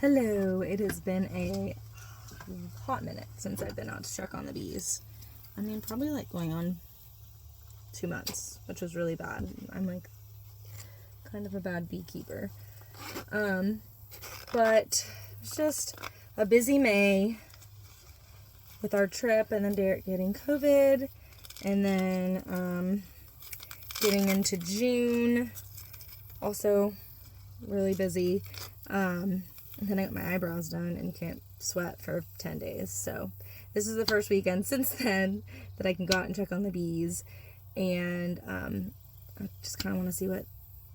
Hello, it has been a hot minute since I've been out to check on the bees. I mean, probably like going on 2 months, which was really bad. I'm like kind of a bad beekeeper. But it's just a busy May with our trip, and then Derek getting COVID, and then getting into June, also really busy. And then I got my eyebrows done and can't sweat for 10 days. So this is the first weekend since then that I can go out and check on the bees. And I just kind of want to see what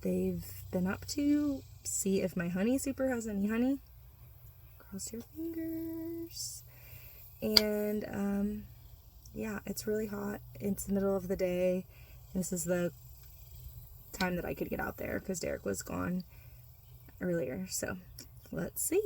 they've been up to. See if my honey super has any honey. Cross your fingers. And yeah, it's really hot. It's the middle of the day. This is the time that I could get out there because Derek was gone earlier. So let's see.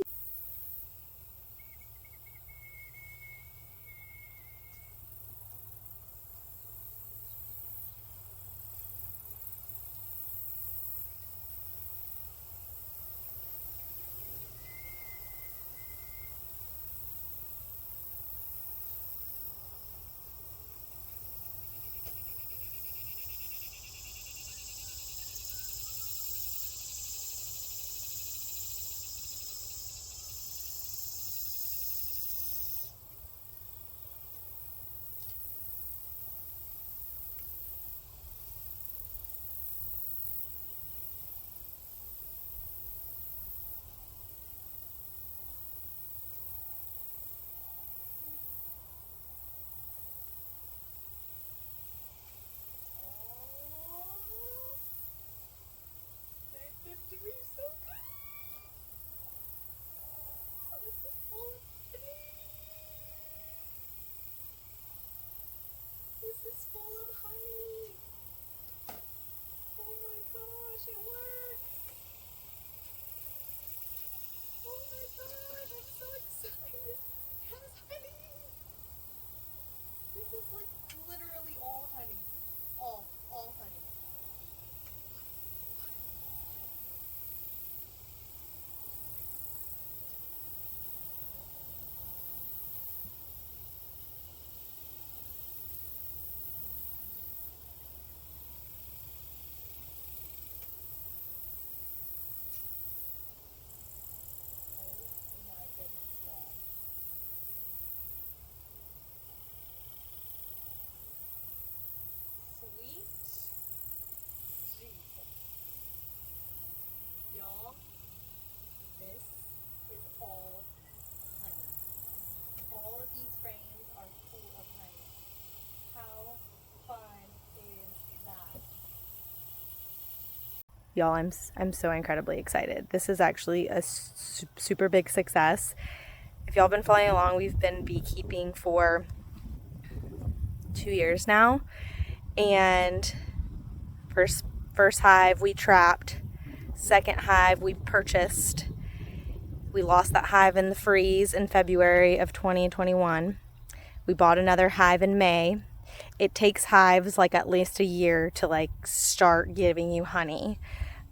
Y'all, I'm so incredibly excited. This is actually a super big success. If y'all been following along, we've been beekeeping for 2 years now, and first hive we trapped, second hive we purchased. We lost that hive in the freeze in February of 2021. We bought another hive in May. It takes hives like at least a year to like start giving you honey.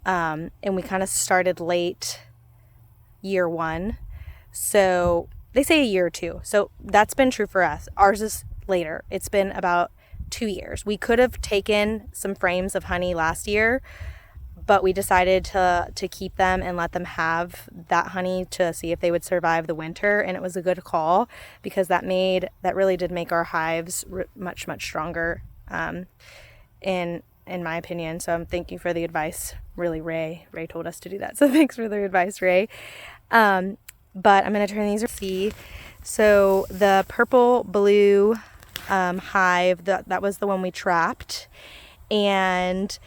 And we kind of started late year one. So they say a year or two. So that's been true for us. Ours is later. It's been about 2 years. We could have taken some frames of honey last year, but we decided to keep them and let them have that honey to see if they would survive the winter. And it was a good call because that really did make our hives much stronger, in my opinion. So I'm thank you for the advice. Really, Ray told us to do that. So thanks for the advice, Ray. But I'm going to turn these to see. So the purple blue hive, that was the one we trapped. And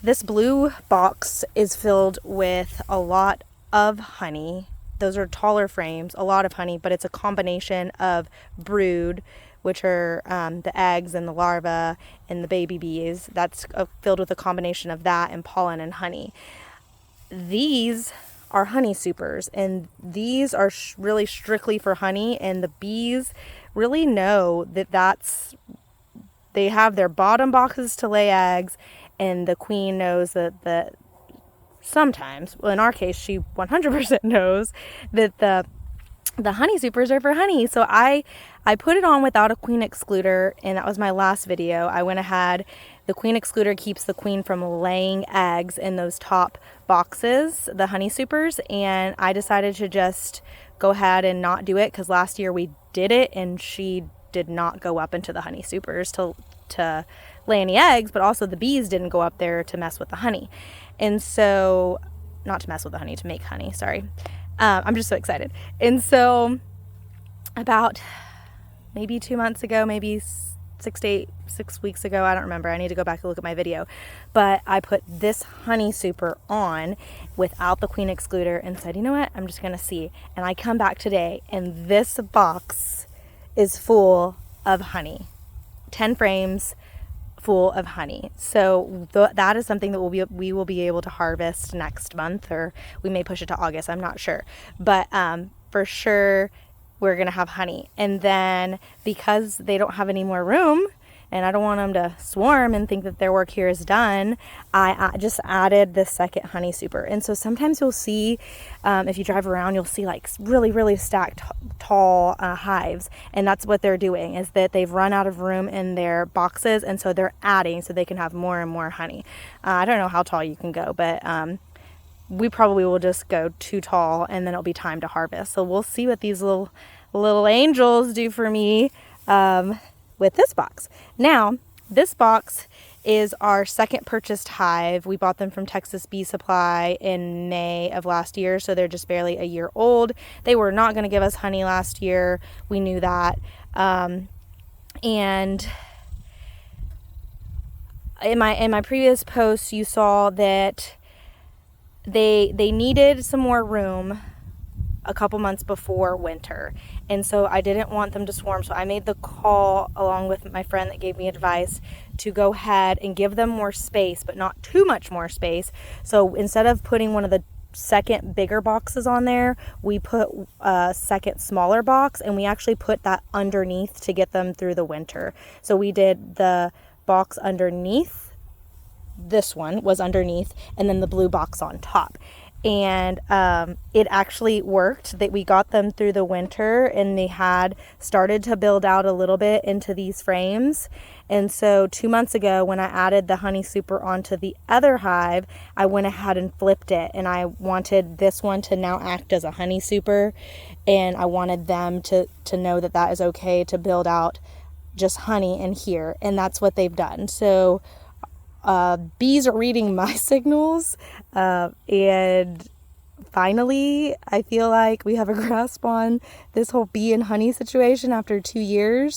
this blue box is filled with a lot of honey. Those are taller frames, a lot of honey, but it's a combination of brood, which are the eggs and the larvae and the baby bees. That's filled with a combination of that and pollen and honey. These are honey supers, and these are really strictly for honey, and the bees really know they have their bottom boxes to lay eggs, and the queen knows that sometimes, well, in our case, she 100% knows that the honey supers are for honey. So I put it on without a queen excluder, and that was my last video. I went ahead, the queen excluder keeps the queen from laying eggs in those top boxes, the honey supers, and I decided to just go ahead and not do it because last year we did it and she did not go up into the honey supers to lay any eggs, but also the bees didn't go up there to mess with the honey. And so, not to mess with the honey, to make honey, sorry. I'm just so excited. And so about maybe 2 months ago, maybe 6 weeks ago, I don't remember, I need to go back and look at my video, but I put this honey super on without the queen excluder and said, you know what, I'm just gonna see. And I come back today and this box is full of honey, 10 frames full of honey. So that is something that we will be able to harvest next month, or we may push it to August, I'm not sure, but for sure we're gonna have honey. And then because they don't have any more room and I don't want them to swarm and think that their work here is done, I just added this second honey super. And so sometimes you'll see, if you drive around, you'll see like really stacked tall hives, and that's what they're doing, is that they've run out of room in their boxes, and so they're adding so they can have more and more honey. I don't know how tall you can go, but we probably will just go too tall and then it'll be time to harvest. So we'll see what these little angels do for me with this box. Now, this box is our second purchased hive. We bought them from Texas Bee Supply in May of last year, so they're just barely a year old. They were not going to give us honey last year. We knew that. And in my previous posts, you saw that they needed some more room a couple months before winter, and so I didn't want them to swarm, so I made the call along with my friend that gave me advice to go ahead and give them more space, but not too much more space. So instead of putting one of the second bigger boxes on there, we put a second smaller box, and we actually put that underneath to get them through the winter. So we did the box underneath, this one was underneath, and then the blue box on top. And it actually worked, that we got them through the winter, and they had started to build out a little bit into these frames. And so 2 months ago, when I added the honey super onto the other hive, I went ahead and flipped it, and I wanted this one to now act as a honey super, and I wanted them to know that that is okay to build out just honey in here, and that's what they've done. So bees are reading my signals, and finally I feel like we have a grasp on this whole bee and honey situation after 2 years.